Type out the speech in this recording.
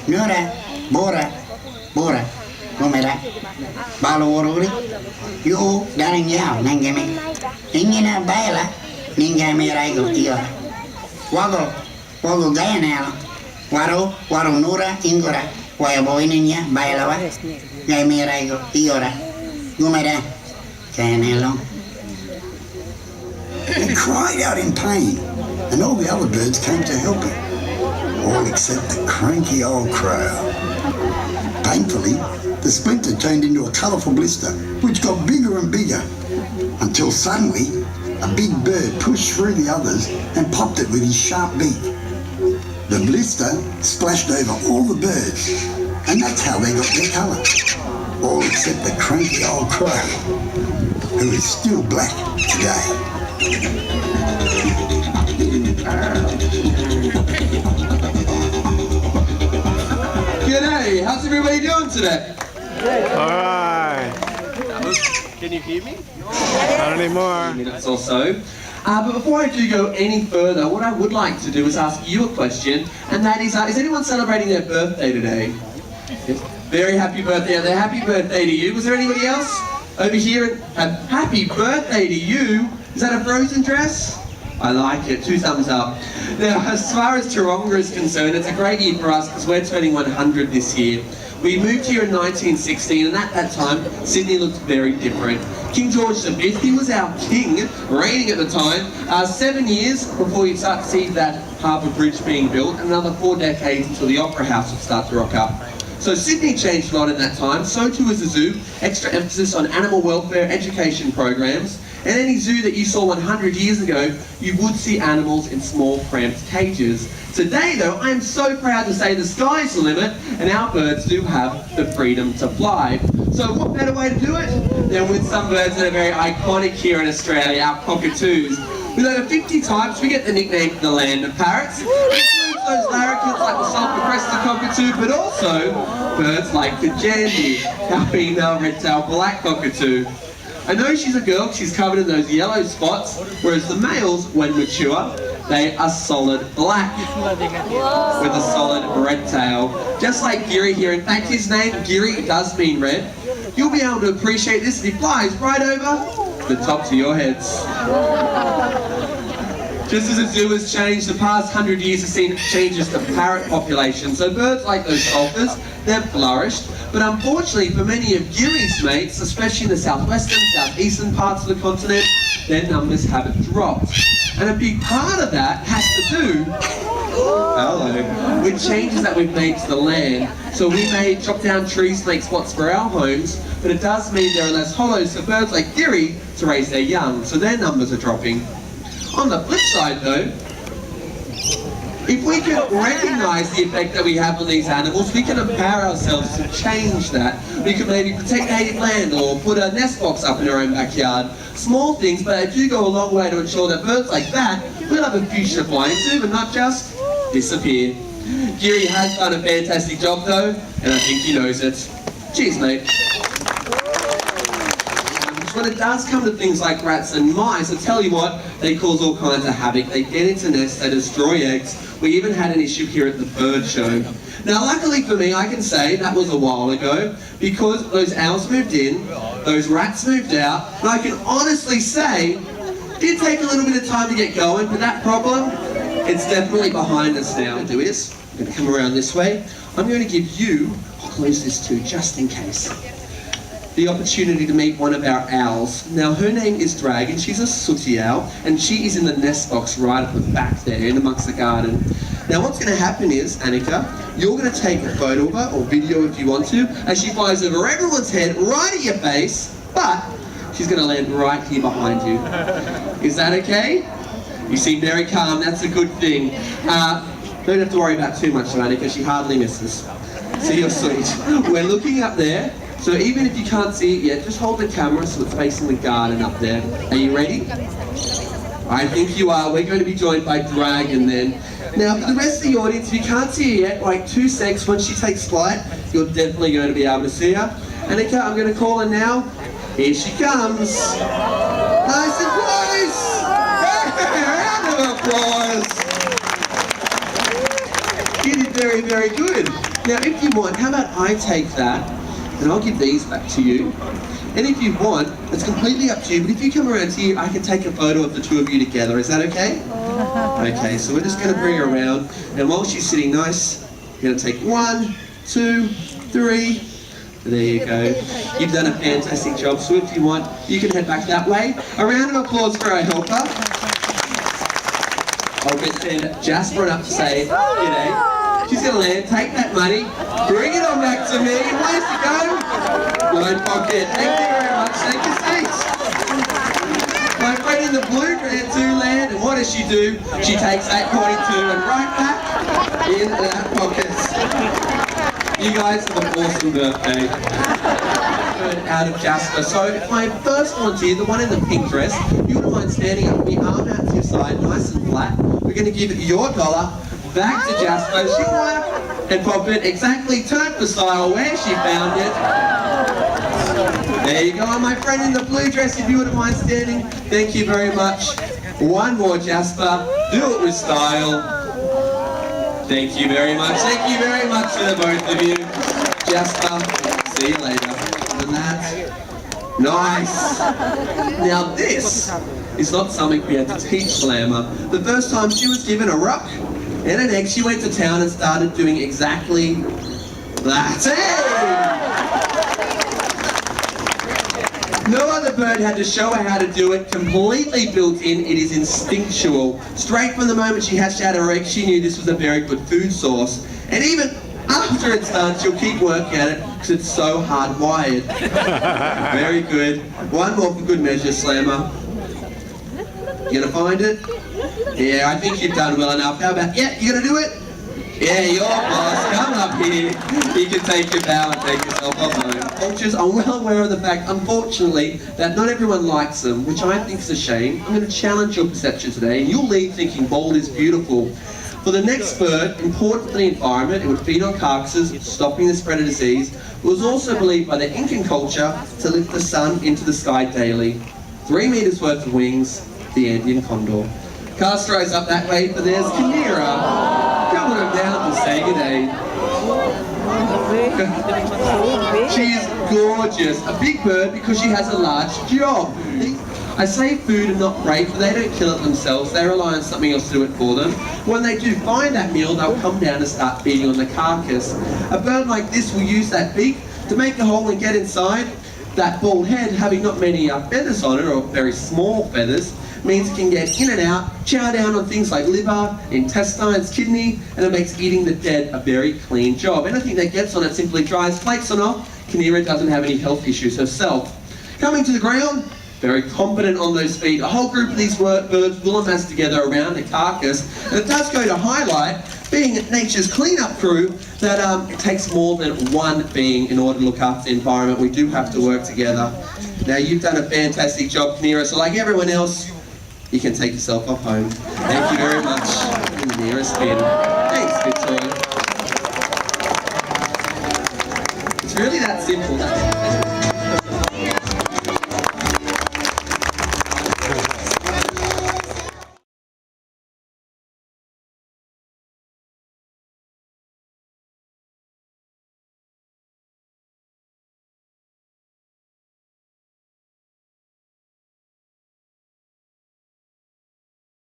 Nura, Bora, Bora, Gomera, Balawori, you, Daring Yao, Nangame, Ingina Baila, Ningame Raigo, Tia, Wago Gayanel, Waro Nura, Ingora, Wayaboinia, Bailawa, Game Raigo, Tiora, Gomera, Canelo. He cried out in pain, and all the other birds came to help him, all except the cranky old crow. Painfully, the splinter turned into a colourful blister, which got bigger and bigger, until suddenly a big bird pushed through the others and popped it with his sharp beak. The blister splashed over all the birds, and that's how they got their colour, all except the cranky old crow, who is still black today. G'day, how's everybody doing today? Alright. Can you hear me? Not anymore. Minutes or so. But before I do go any further, what I would like to do is ask you a question, and that is anyone celebrating their birthday today? Yes. Very happy birthday out there. Happy birthday to you. Was there anybody else over here? Happy birthday to you. Is that a Frozen dress? I like it. 2 thumbs up. Now, as far as Taronga is concerned, it's a great year for us because we're turning 100 this year. We moved here in 1916, and at that time, Sydney looked very different. King George V, he was our king, reigning at the time, 7 years before you'd start to see that harbour bridge being built, and another 4 decades until the Opera House would start to rock up. So Sydney changed a lot in that time, so too was the zoo, extra emphasis on animal welfare, education programs, and any zoo that you saw 100 years ago, you would see animals in small, cramped cages. Today though, I am so proud to say the sky's the limit, and our birds do have the freedom to fly. So what better way to do it than with some birds that are very iconic here in Australia, our cockatoos. With over 50 types, we get the nickname the land of parrots. Those larrikins like the sulphur-crested cockatoo, but also birds like the jandy, our female red-tailed black cockatoo. I know she's a girl, she's covered in those yellow spots, whereas the males, when mature, they are solid black with a solid red tail. Just like Geary here. In fact, his name, Geary, does mean red. You'll be able to appreciate this if he flies right over the tops of your heads. Just as the zoo has changed, the past 100 years has seen changes to parrot populations. So birds like those sulphurs, they've flourished. But unfortunately for many of Geary's mates, especially in the southwestern, southeastern parts of the continent, their numbers haven't dropped. And a big part of that has to do with changes that we've made to the land. So we may chop down trees to make spots for our homes, but it does mean there are less hollows for birds like Geary to raise their young, so their numbers are dropping. On the flip side though, if we can recognise the effect that we have on these animals, we can empower ourselves to change that. We can maybe protect native land or put a nest box up in our own backyard. Small things, but they do go a long way to ensure that birds like that will have a future to fly into and not just disappear. Geary has done a fantastic job though, and I think he knows it. Cheers, mate. When it does come to things like rats and mice, I tell you what, they cause all kinds of havoc. They get into nests, they destroy eggs. We even had an issue here at the bird show. Now luckily for me, I can say that was a while ago, because those owls moved in, those rats moved out, and I can honestly say, it did take a little bit of time to get going, but that problem, it's definitely behind us now. What I'm going to do is, I'm going to come around this way. I'm going to give you, I'll close this too, just in case, the opportunity to meet one of our owls. Now her name is Dragon, she's a sooty owl, and she is in the nest box right up the back there, in amongst the garden. Now what's going to happen is, Annika, you're going to take a photo of her, or video if you want to, as she flies over everyone's head, right at your face, but she's going to land right here behind you. Is that okay? You seem very calm, that's a good thing. Don't have to worry about too much, Annika, she hardly misses. So you're sweet. We're looking up there. So even if you can't see it yet, just hold the camera so it's facing the garden up there. Are you ready? I think you are. We're going to be joined by Dragon then. Now for the rest of the audience, if you can't see her yet, like 2 seconds once she takes flight, you're definitely going to be able to see her. Annika, I'm going to call her now. Here she comes. Nice and close! Hey, round of applause! Kitty very, very good. Now, if you want, how about I take that and I'll give these back to you. And if you want, it's completely up to you, but if you come around here, I can take a photo of the two of you together. Is that okay? Okay, so we're just going to bring her around, and while she's sitting nice, we're going to take 1, 2, 3. There you go. You've done a fantastic job, so if you want, you can head back that way. A round of applause for our helper. I'll get send Jasper up to say g'day. She's going to land, take that money, bring it on back to me. Where's it go? My pocket. Thank you very much. Take your seats. My friend in the blue grant to land, and what does she do? She takes that coin too and right back in that pocket. You guys have an awesome birthday. Out of Jasper. So my first volunteer, the one in the pink dress, you wouldn't mind standing up with your arm out to your side, nice and flat. We're going to give your dollar back to Jasper. She won and pop it exactly turned for style where she found it. There you go. And my friend in the blue dress, if you wouldn't mind standing, thank you very much. One more, Jasper. Do it with style. Thank you very much. Thank you very much to the both of you. Jasper, see you later. And that, nice. Now this is not something we had to teach Slammer. The first time she was given a rock and an egg, she went to town and started doing exactly that. Hey! No other bird had to show her how to do it, completely built in, it is instinctual. Straight from the moment she hatched out her egg, she knew this was a very good food source. And even after it's done, she'll keep working at it because it's so hardwired. Very good. One more for good measure, Slammer. You gonna find it? Yeah, I think you've done well enough. How about, yeah, you gonna do it? Yeah, your boss, come up here. You can take your bow and take yourself off home. Cultures are well aware of the fact, unfortunately, that not everyone likes them, which I think is a shame. I'm going to challenge your perception today, and you'll leave thinking bold is beautiful. For the next bird, important for the environment, it would feed on carcasses, stopping the spread of disease. It was also believed by the Incan culture to lift the sun into the sky daily. 3 meters worth of wings, the Andean condor. Castro's up that way, but there's Kinera. Coming on down to say g'day. She is gorgeous. A big bird because she has a large job. I say food and not rape, but they don't kill it themselves. They rely on something else to do it for them. When they do find that meal, they'll come down and start feeding on the carcass. A bird like this will use that beak to make a hole and get inside. That bald head, having not many feathers on it, or very small feathers, means it can get in and out, chow down on things like liver, intestines, kidney, and it makes eating the dead a very clean job. Anything that gets on it simply dries, flakes on off. Kinera doesn't have any health issues herself. Coming to the ground, very competent on those feet. A whole group of these birds will amass together around the carcass, and it does go to highlight, being nature's cleanup crew, that it takes more than one being in order to look after the environment. We do have to work together. Now, you've done a fantastic job, Kinera, so like everyone else, you can take yourself off home. Thank you very much. Kinera spin.